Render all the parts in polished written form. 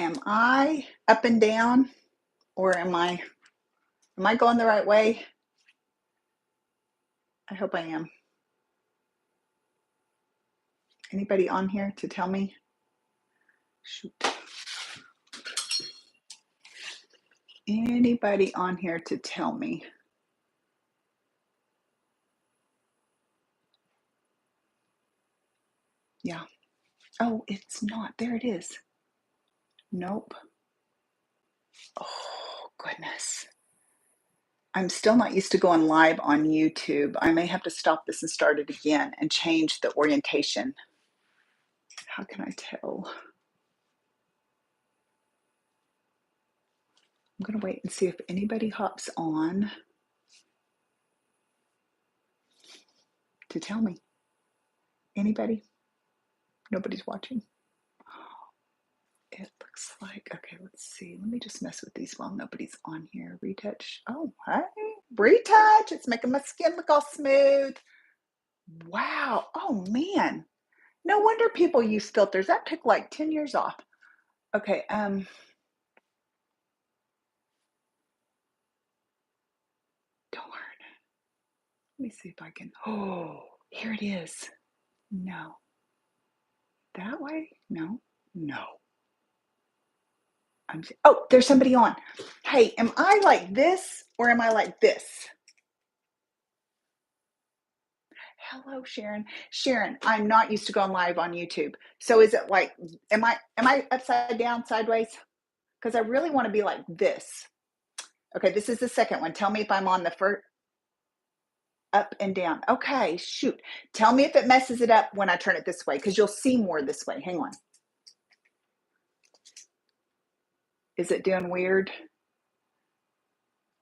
am I up and down, or am I going the right way? I hope I am. Anybody on here to tell me? Shoot. Anybody on here to tell me? Yeah. Oh, it's not. There it is. Nope. Oh, goodness. I'm still not used to going live on YouTube. I may have to stop this and start it again and change the orientation. How can I tell? I'm going to wait and see if anybody hops on to tell me. Anybody? Nobody's watching. It looks like, okay, let's see. Let me just mess with these while nobody's on here. Retouch. Oh, hey, retouch. It's making my skin look all smooth. Wow. Oh, man. No wonder people use filters. That took like 10 years off. Okay. Darn. Let me see if I can. Oh, here it is. No. That way? No. No. Oh, there's somebody on. Hey, am I like this or am I like this? Hello, Sharon. Sharon, I'm not used to going live on YouTube. So is it like, am I upside down, sideways? Because I really want to be like this. Okay, this is the second one. Tell me if I'm on the first, up and down. Okay, shoot. Tell me if it messes it up when I turn it this way, because you'll see more this way. Hang on. Is it doing weird?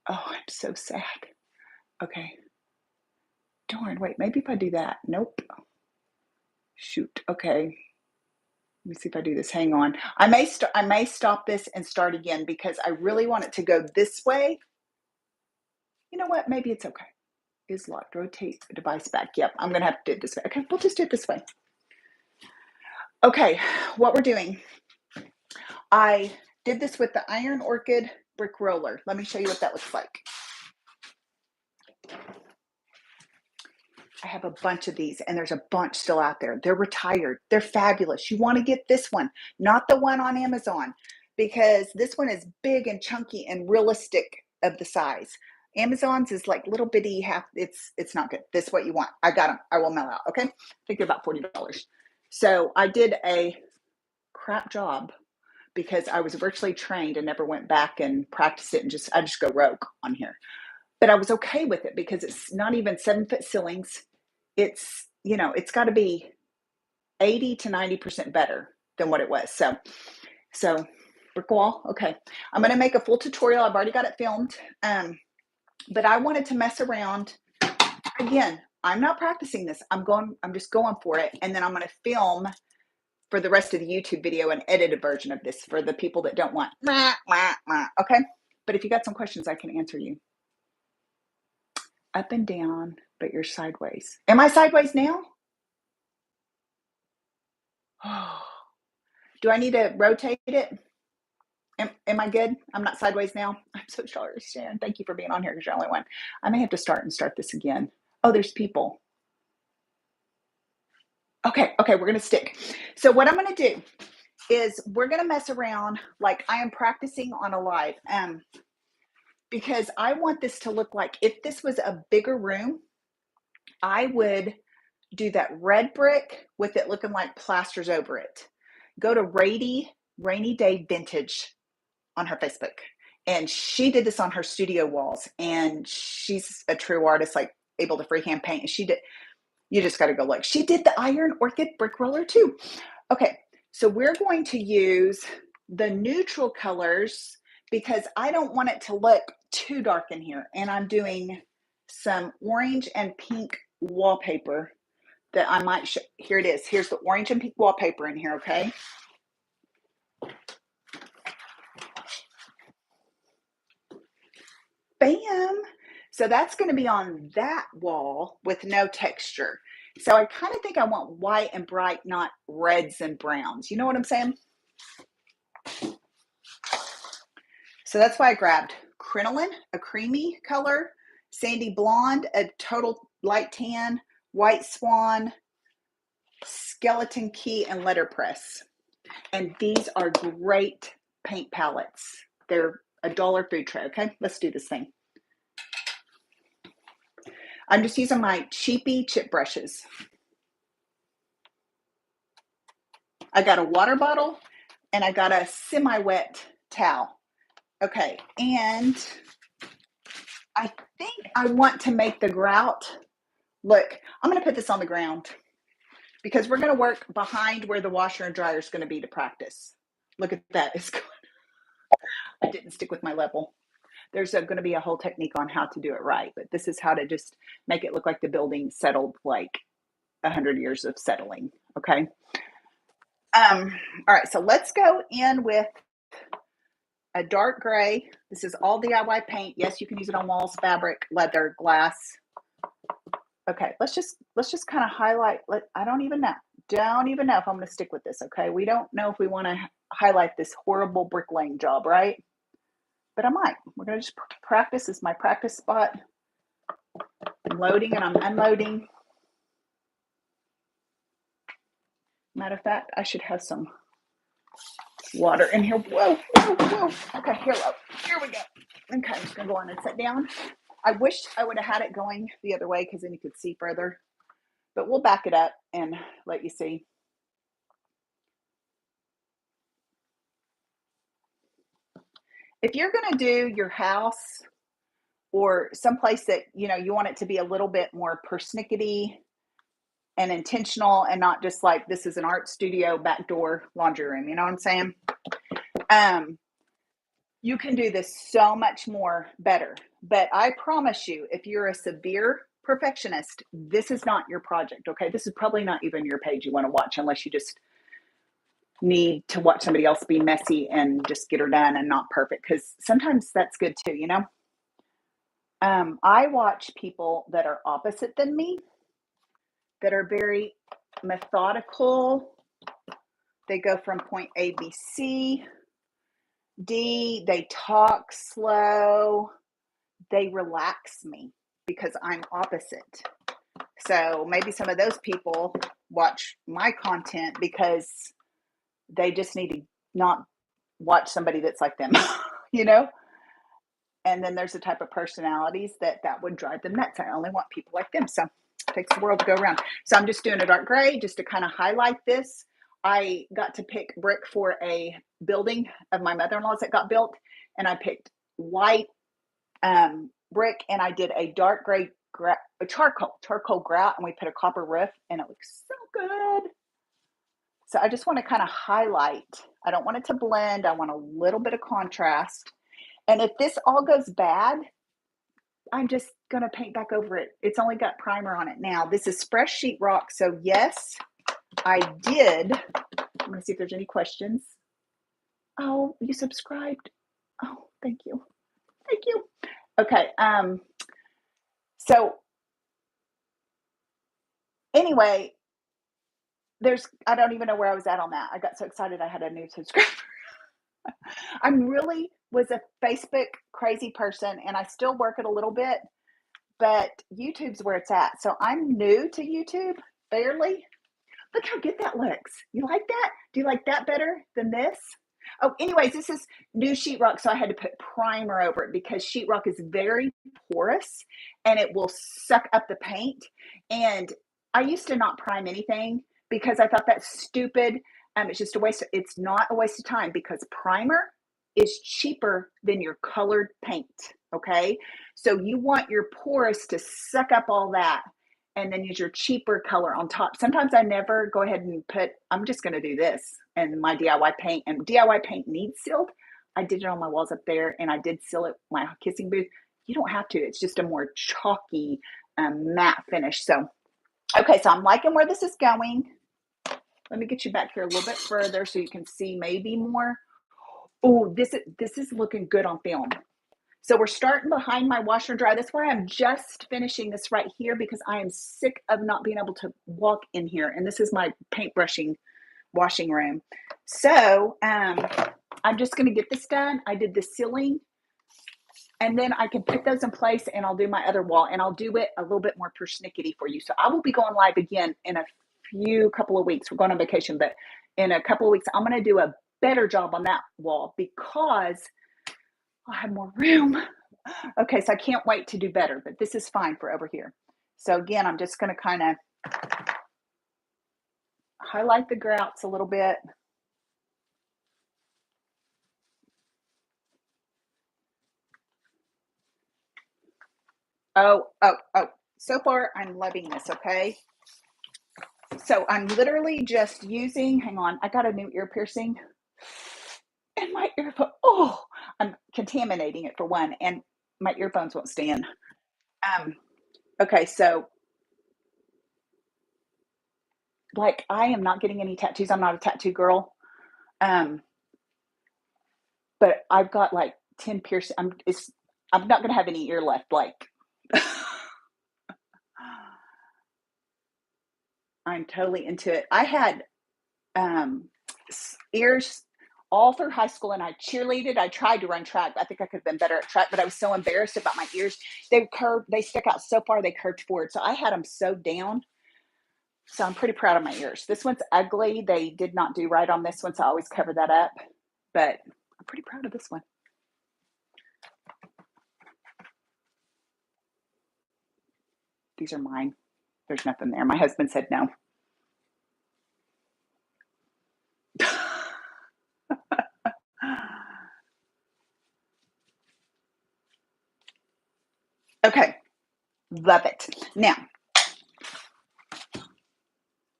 Oh, I'm so sad. Okay. Darn, wait, maybe if I do that. Nope. Shoot. Okay. Let me see if I do this. Hang on. I may stop this and start again because I really want it to go this way. You know what? Maybe it's okay. Is locked. Rotate the device back. Yep, I'm going to have to do it this way. Okay, we'll just do it this way. Okay, what we're doing. I did this with the iron orchid brick roller. Let me show you what that looks like. I have a bunch of these, and there's a bunch still out there. They're retired. They're fabulous. You want to get this one, not the one on Amazon, because this one is big and chunky and realistic of the size. Amazon's is like little bitty half. It's not good. This is what you want. I got them. I will mail out. Okay. I think they're about $40. So I did a crap job because I was virtually trained and never went back and practiced it, and I just go rogue on here. But I was okay with it because it's not even 7-foot ceilings. It's, it's got to be 80 to 90% better than what it was. So brick wall. Okay. I'm going to make a full tutorial. I've already got it filmed. But I wanted to mess around. Again, I'm not practicing this. I'm just going for it. And then I'm going to film for the rest of the YouTube video an edited version of this for the people that don't want. Okay. But if you got some questions, I can answer you. Up and down, but you're sideways. Am I sideways now? Oh. Do I need to rotate it? Am I good? I'm not sideways now? I'm so sorry, Sharon. Thank you for being on here because you're the only one. I may have to start this again. Oh, there's people. Okay, we're going to stick. So what I'm going to do is we're going to mess around like I am practicing on a live. Because I want this to look like, if this was a bigger room, I would do that red brick with it looking like plasters over it. Go to Rainy Day Vintage on her Facebook. And she did this on her studio walls. And she's a true artist, like able to freehand paint. And she did, you just got to go look. She did the iron orchid brick roller too. Okay, so we're going to use the neutral colors because I don't want it to look too dark in here. And I'm doing some orange and pink wallpaper that I might show. Here it is. Here's the orange and pink wallpaper in here, okay? Bam. So that's going to be on that wall with no texture. So I kind of think I want white and bright, not reds and browns. You know what I'm saying? So that's why I grabbed crinoline, a creamy color, sandy blonde, a total light tan, white swan, skeleton key, and letterpress. And these are great paint palettes. They're a $1 food tray. Okay, let's do this thing. I'm just using my cheapy chip brushes. I got a water bottle and I got a semi-wet towel. Okay, and I think I want to make the grout. Look, I'm going to put this on the ground because we're going to work behind where the washer and dryer is going to be to practice. Look at that. It's good. I didn't stick with my level. There's going to be a whole technique on how to do it right, but this is how to just make it look like the building settled like 100 years of settling. Okay. All right. So let's go in with a dark gray. This is all DIY paint. Yes, you can use it on walls, fabric, leather, glass. Okay, let's just kind of highlight. I don't even know if I'm going to stick with this. Okay, we don't know if we want to highlight this horrible bricklaying job, right? But I might. We're going to just practice. This is my practice spot. I'm loading and I'm unloading. Matter of fact, I should have some water in here. Whoa, whoa, whoa. Okay, here we go. Okay, I'm just going to go on and sit down. I wish I would have had it going the other way because then you could see further. But we'll back it up and let you see. If you're going to do your house or someplace that, you know, you want it to be a little bit more persnickety and intentional and not just like this is an art studio backdoor laundry room, you know what I'm saying? You can do this so much more better. But I promise you, if you're a severe perfectionist, this is not your project, okay? This is probably not even your page you want to watch unless you just need to watch somebody else be messy and just get her done and not perfect, because sometimes that's good too, you know? I watch people that are opposite than me, that are very methodical. They go from point A, B, C, D. They talk slow. They relax me because I'm opposite. So maybe some of those people watch my content because they just need to not watch somebody that's like them, you know? And then there's the type of personalities that would drive them nuts. I only want people like them. So it takes the world to go around. So I'm just doing a dark gray just to kind of highlight this. I got to pick brick for a building of my mother-in-law's that got built. And I picked white brick and I did a dark gray charcoal grout, and we put a copper roof and it looks so good. So I just want to kind of highlight. I don't want it to blend. I want a little bit of contrast. And if this all goes bad, I'm just going to paint back over it. It's only got primer on it now. This is fresh sheetrock. So yes, I did. I'm going to see if there's any questions. Oh, you subscribed. Oh, thank you. Thank you. Okay. So anyway, I don't even know where I was at on that. I got so excited I had a new subscriber. I really was a Facebook crazy person, and I still work it a little bit, but YouTube's where it's at. So I'm new to YouTube, barely. Look how good that looks. You like that? Do you like that better than this? Oh, anyways, this is new sheetrock, so I had to put primer over it because sheetrock is very porous and it will suck up the paint. And I used to not prime anything because I thought that's stupid. It's just a waste. It's not a waste of time because primer is cheaper than your colored paint. Okay, so you want your porous to suck up all that and then use your cheaper color on top. Sometimes I never go ahead and I'm just going to do this and my DIY paint, and DIY paint needs sealed. I did it on my walls up there and I did seal it, my kissing booth. You don't have to. It's just a more chalky matte finish. So, okay, so I'm liking where this is going. Let me get you back here a little bit further so you can see maybe more. Oh, this is looking good on film. So we're starting behind my washer and dryer. That's why I'm just finishing this right here because I am sick of not being able to walk in here. And this is my paintbrushing washing room. So I'm I'm just going to get this done. I did the ceiling, and then I can put those in place, and I'll do my other wall, and I'll do it a little bit more persnickety for you. So I will be going live again in a couple of weeks. We're going on vacation, but in a couple of weeks, I'm going to do a better job on that wall because I have more room. Okay, so I can't wait to do better, but this is fine for over here. So again, I'm just going to kind of highlight the grouts a little bit. Oh. So far, I'm loving this, okay? So I'm literally just using, hang on, I got a new ear piercing and my earphone, oh, I'm contaminating it for one, and my earphones won't stay in. Okay, so like I am not getting any tattoos. I'm not a tattoo girl. But I've got like 10 piercings. I'm not gonna have any ear left, like I'm totally into it. I had ears all through high school, and I cheerleaded. I tried to run track. I think I could have been better at track, but I was so embarrassed about my ears. They curved, they stuck out so far, they curved forward. So I had them sewed down. So I'm pretty proud of my ears. This one's ugly. They did not do right on this one, so I always cover that up. But I'm pretty proud of this one. These are mine. There's nothing there. My husband said no. Okay, love it. Now,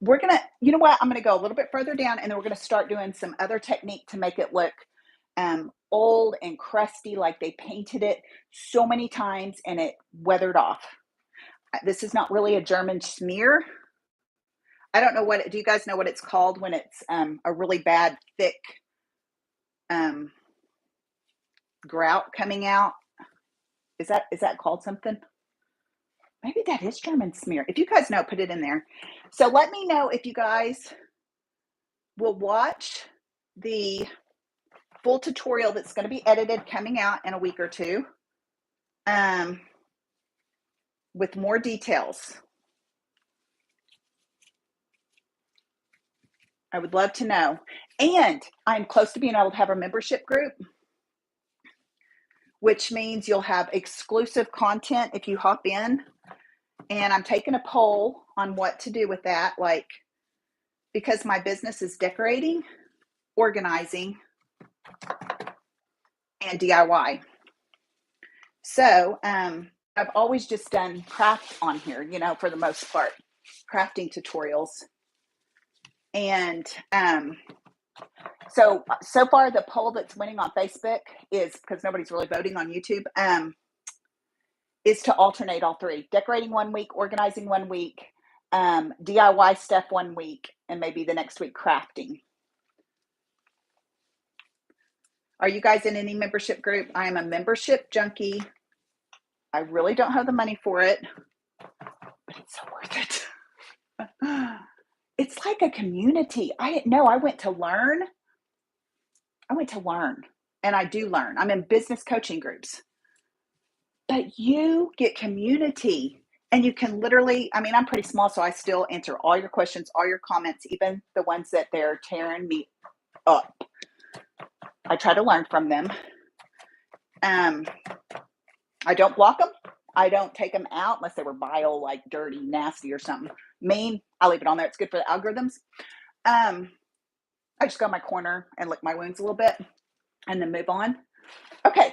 we're gonna, you know what? I'm gonna go a little bit further down, and then we're gonna start doing some other technique to make it look old and crusty, like they painted it so many times and it weathered off. This is not really a German smear. I don't know what, do you guys know what it's called when it's a really bad, thick grout coming out? Is that called something? Maybe that is German smear. If you guys know, put it in there. So let me know if you guys will watch the full tutorial that's going to be edited coming out in a week or two with more details. I would love to know. And I'm close to being able to have a membership group, which means you'll have exclusive content if you hop in. And I'm taking a poll on what to do with that, like, because my business is decorating, organizing, and DIY. So I've always just done craft on here, you know, for the most part, crafting tutorials. And so far the poll that's winning on Facebook is, because nobody's really voting on YouTube, is to alternate all three: decorating 1 week, organizing 1 week, DIY stuff 1 week, and maybe the next week crafting. Are you guys in any membership group? I am a membership junkie. I really don't have the money for it, but it's so worth it. It's like a community. I didn't know. I went to learn, and I do learn. I'm in business coaching groups. But you get community, and you can literally, I mean, I'm pretty small, so I still answer all your questions, all your comments, even the ones that they're tearing me up. I try to learn from them. I don't block them. I don't take them out unless they were vile, like dirty, nasty or something mean. I leave it on there. It's good for the algorithms. I just go in my corner and lick my wounds a little bit and then move on. Okay.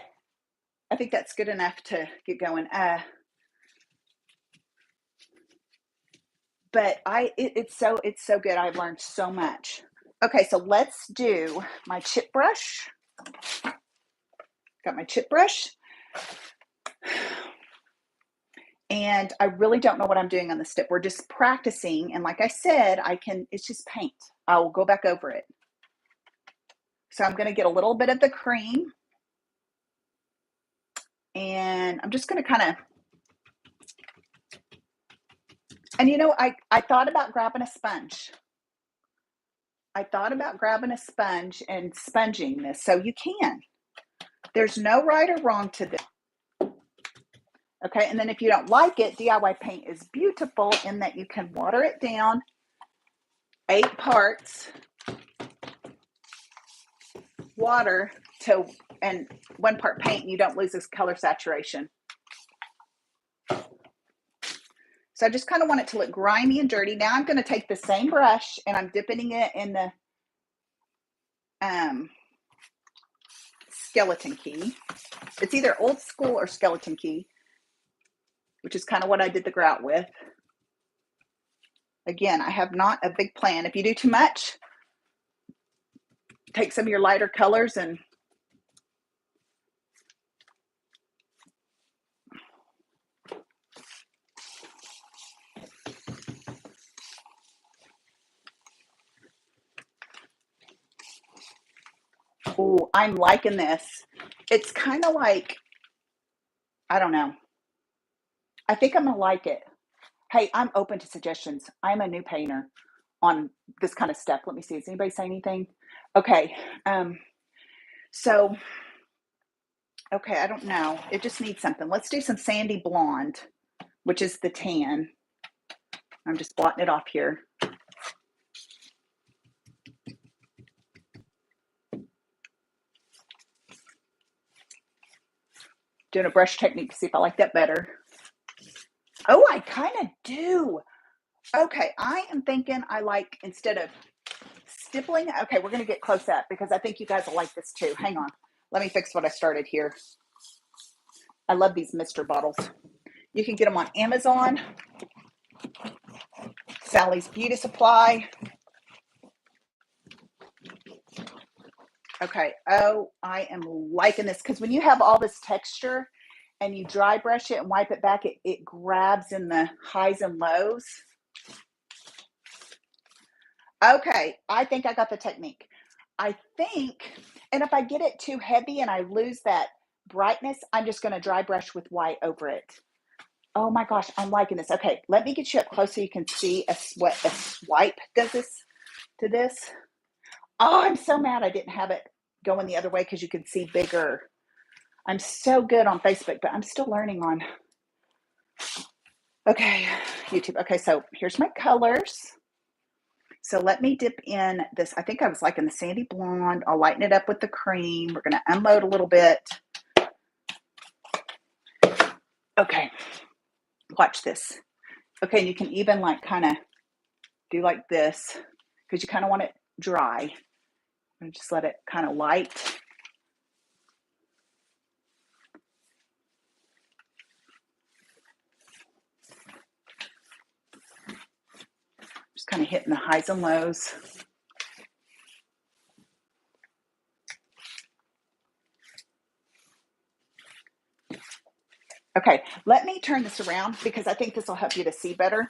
I think that's good enough to get going. But it's so good. I've learned so much. Okay, so let's do my chip brush. Got my chip brush. And I really don't know what I'm doing on the step. We're just practicing. And like I said, it's just paint. I will go back over it. So I'm going to get a little bit of the cream. And I'm just going to kind of, and you know, I thought about grabbing a sponge. I thought about grabbing a sponge and sponging this. So you can. There's no right or wrong to this. Okay, and then if you don't like it, DIY paint is beautiful in that you can water it down 8 parts water to and 1 part paint, and you don't lose this color saturation. So I just kind of want it to look grimy and dirty. Now I'm going to take the same brush and I'm dipping it in the skeleton key. It's either old school or skeleton key, which is kind of what I did the grout with. Again, I have not a big plan. If you do too much, take some of your lighter colors and oh, I'm liking this. It's kind of like, I don't know. I think I'm going to like it. Hey, I'm open to suggestions. I'm a new painter on this kind of stuff. Let me see. Does anybody say anything? Okay. So, okay, I don't know. It just needs something. Let's do some sandy blonde, which is the tan. I'm just blotting it off here. Doing a brush technique to see if I like that better. Oh, I kind of do. Okay, I am thinking I like, instead of stippling, okay, we're going to get close up because I think you guys will like this too. Hang on. Let me fix what I started here. I love these Mr. bottles. You can get them on Amazon, Sally's Beauty Supply. Okay, oh, I am liking this because when you have all this texture and you dry brush it and wipe it back, it grabs in the highs and lows. Okay, I think I got the technique. I think, and if I get it too heavy and I lose that brightness, I'm just going to dry brush with white over it. Oh my gosh, I'm liking this. Okay, let me get you up close so you can see what a swipe does this to this. Oh, I'm so mad I didn't have it going the other way because you can see bigger. I'm so good on Facebook, but I'm still learning on, okay, YouTube. Okay, so here's my colors. So let me dip in this. I think I was liking the sandy blonde. I'll lighten it up with the cream. We're going to unload a little bit. Okay, watch this. Okay, and you can even like kind of do like this because you kind of want it dry. And just let it kind of light. Just kind of hitting the highs and lows. Okay, let me turn this around because I think this will help you to see better.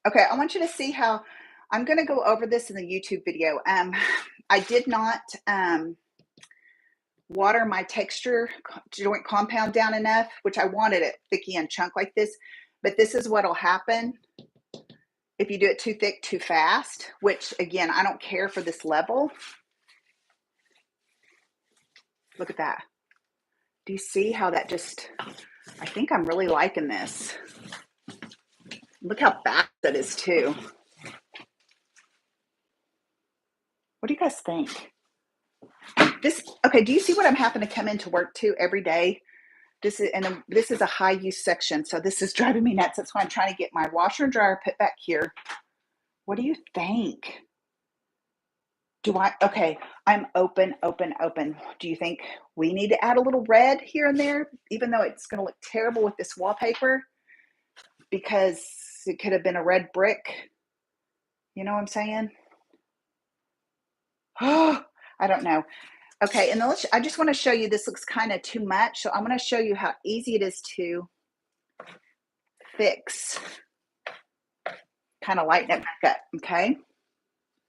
Okay, I want you to see how I'm going to go over this in the YouTube video. I did not water my texture joint compound down enough, which I wanted it thicky and chunk like this, but this is what will happen if you do it too thick, too fast, which again, I don't care for this level. Look at that. Do you see how that just, I think I'm really liking this. Look how fast that is too. What do you guys think? This, okay, do you see what I'm having to come into work to every day? This is a high use section, so this is driving me nuts. That's why I'm trying to get my washer and dryer put back here. What do you think? Okay, I'm open. Do you think we need to add a little red here and there, even though it's going to look terrible with this wallpaper? Because it could have been a red brick. You know what I'm saying? Oh, I don't know. Okay, and I just want to show you, this looks kind of too much, so I'm going to show you how easy it is to fix. Kind of lighten it back up, okay?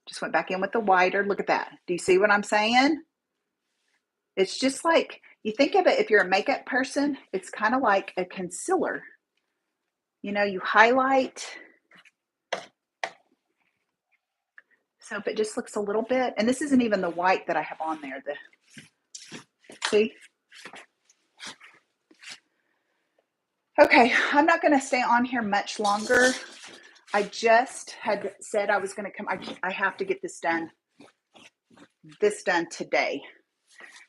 Just went back in with the whiter. Look at that. Do you see what I'm saying? It's just like, you think of it, if you're a makeup person, it's kind of like a concealer. You know, you highlight So if it just looks a little bit, and this isn't even the white that I have on there, see? Okay, I'm not going to stay on here much longer. I just had said I was going to come. I have to get this done today.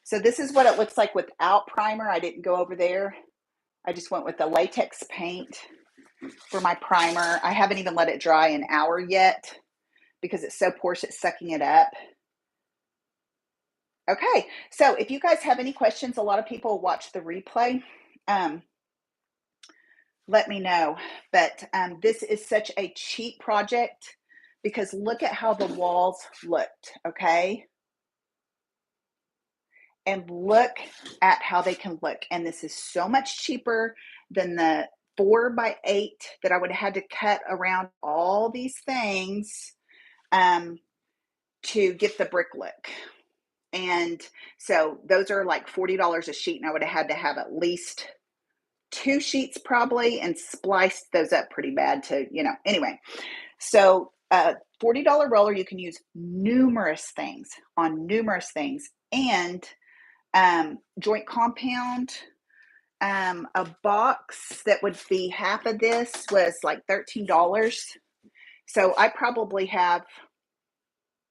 So this is what it looks like without primer. I didn't go over there. I just went with the latex paint for my primer. I haven't even let it dry an hour yet because it's so porous, it's sucking it up. Okay, so if you guys have any questions, a lot of people watch the replay. Let me know. But this is such a cheap project because look at how the walls looked, okay? And look at how they can look. And this is so much cheaper than the 4x8 that I would have had to cut around all these things to get the brick look. And so those are like $40 a sheet, and I would have had to have at least 2 sheets probably and spliced those up pretty bad to, anyway. So $40 roller, you can use numerous things on numerous things. And joint compound, a box that would be half of this was like $13. So I probably have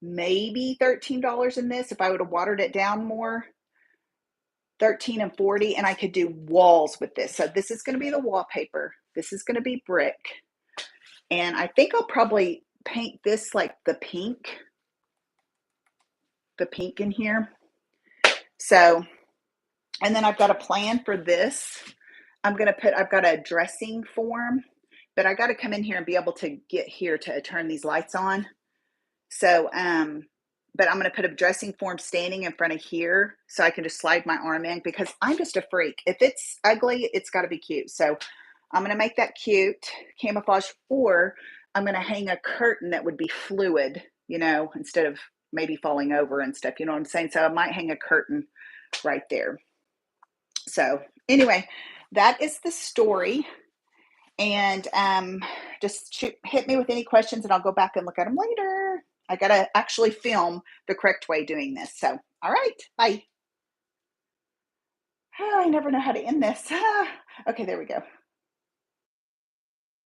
maybe $13 in this if I would have watered it down more. 13 and 40, and I could do walls with this. So this is going to be the wallpaper. This is going to be brick. And I think I'll probably paint this like the pink in here. So, and then I've got a plan for this. I've got a dressing form, but I got to come in here and be able to get here to turn these lights on. So, but I'm going to put a dressing form standing in front of here so I can just slide my arm in because I'm just a freak. If it's ugly, it's got to be cute. So I'm going to make that cute camouflage, or I'm going to hang a curtain that would be fluid, instead of maybe falling over and stuff. You know what I'm saying? So I might hang a curtain right there. So anyway, that is the story. And just hit me with any questions and I'll go back and look at them later. I got to actually film the correct way doing this. So, all right, bye. Oh, I never know how to end this. Okay, there we go.